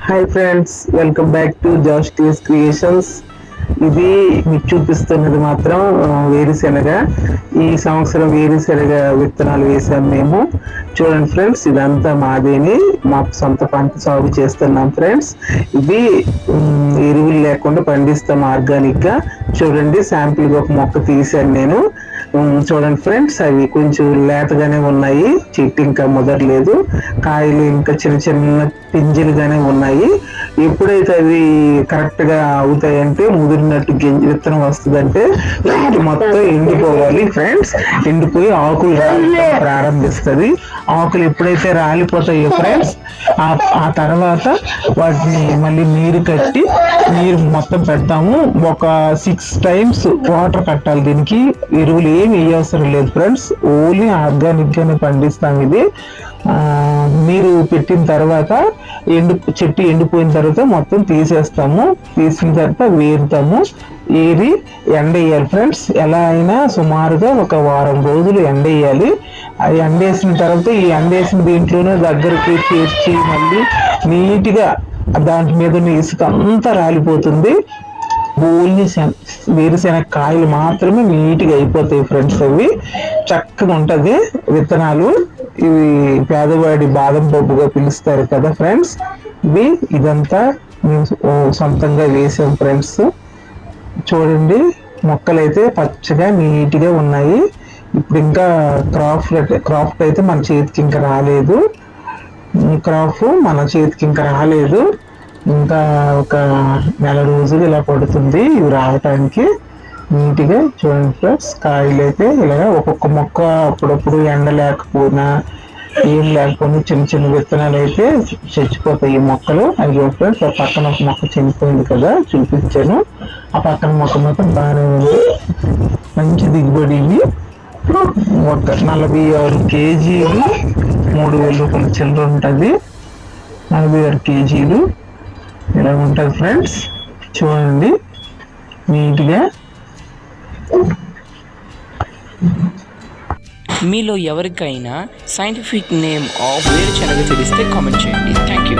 Hi friends, welcome back to Justice Creations. ఇది మీకు చూపిస్తున్నది మాత్రం వేరుశెనగ. ఈ సంవత్సరం వేరుశెనగ విత్తనాలు వేసాం మేము. చూడండి ఫ్రెండ్స్, ఇదంతా మాదేని, మా సొంత పంట సాగు చేస్తున్నాం ఫ్రెండ్స్. ఇది ఎరువులు లేకుండా పండిస్తాం ఆర్గానిక్ గా. చూడండి, శాంపిల్ గా ఒక మొక్క తీసాను నేను. చూడండి ఫ్రెండ్స్, అవి కొంచెం లేతగానే ఉన్నాయి, చెట్టు ఇంకా ముదరలేదు, కాయలు ఇంకా చిన్న చిన్న పింజలుగానే ఉన్నాయి. ఎప్పుడైతే అవి కరెక్ట్ గా అవుతాయంటే, ముదిరినట్టు విత్తనం వస్తుందంటే మొత్తం ఎండిపోవాలి ఫ్రెండ్స్. ఎండిపోయి ఆకులు రాలడం ప్రారంభిస్తుంది. ఆకులు ఎప్పుడైతే రాలిపోతాయో ఫ్రెండ్స్, ఆ తర్వాత వాటిని మళ్ళీ నీరు కట్టి నీరు మొత్తం పెడతాము. ఒక 6 times వాటర్ కట్టాలి. దీనికి ఎరువులు ఏమి వేయవసరం లేదు ఫ్రెండ్స్, ఓన్లీ ఆర్గానిక్ గానే పండిస్తాం ఇది. నీరు పెట్టిన తర్వాత చెట్టు ఎండిపోయిన తర్వాత మొత్తం తీసేస్తాము. తీసిన తర్వాత వేరుతాము. ఏరి ఎండ వేయాలి ఫ్రెండ్స్. ఎలా అయినా సుమారుగా ఒక వారం రోజులు ఎండ వేయాలి. అది ఎండేసిన తర్వాత ఈ ఎండేసిన దీంట్లోనే దగ్గరికి చేర్చి మళ్ళీ నీట్గా దాంట్ మీద ఇసుక అంతా రాలిపోతుంది. ఓన్లీ వేరుశెనగ కాయలు మాత్రమే నీట్గా అయిపోతాయి ఫ్రెండ్స్. అవి చక్కగా ఉంటుంది విత్తనాలు. ఇవి పేదవాడి బాదం పప్పుగా పిలుస్తారు కదా ఫ్రెండ్స్. ఇదంతా మేము సొంతంగా వేసాం ఫ్రెండ్స్. చూడండి, మొక్కలు అయితే పచ్చగా నీట్గా ఉన్నాయి. ఇప్పుడు ఇంకా క్రాఫ్ట్ అయితే మన చేతికి ఇంకా రాలేదు. ఇంకా ఒక నెల రోజులు ఇలా పడుతుంది ఇవి రావటానికి. నీట్గా చూడండి ఫ్రెండ్స్, కాయలు అయితే ఇలాగా ఒక్కొక్క మొక్క అప్పుడప్పుడు ఎండ లేకపోయినా ఏం లేకపోయినా చిన్న చిన్న విత్తనాలు అయితే చచ్చిపోతాయి ఈ మొక్కలు. అయ్యో ఫ్రెండ్స్, ఆ పక్కన ఒక మొక్క చనిపోయింది కదా, చూపించాను. ఆ పక్కన మొక్క మాత్రం బాగానే ఉంది, మంచి దిగుబడి. ఇవి ఒక 46 kgs, 3,000 రూపాయల చిల్లర ఉంటుంది. 46 kgs ఇలా ఉంటుంది ఫ్రెండ్స్. చూడండి నీట్గా. మీలో ఎవరికైనా సైంటిఫిక్ నేమ్ ఆఫ్ వేరుశనగ తెలిస్తే కామెంట్ చేయండి. Thank you.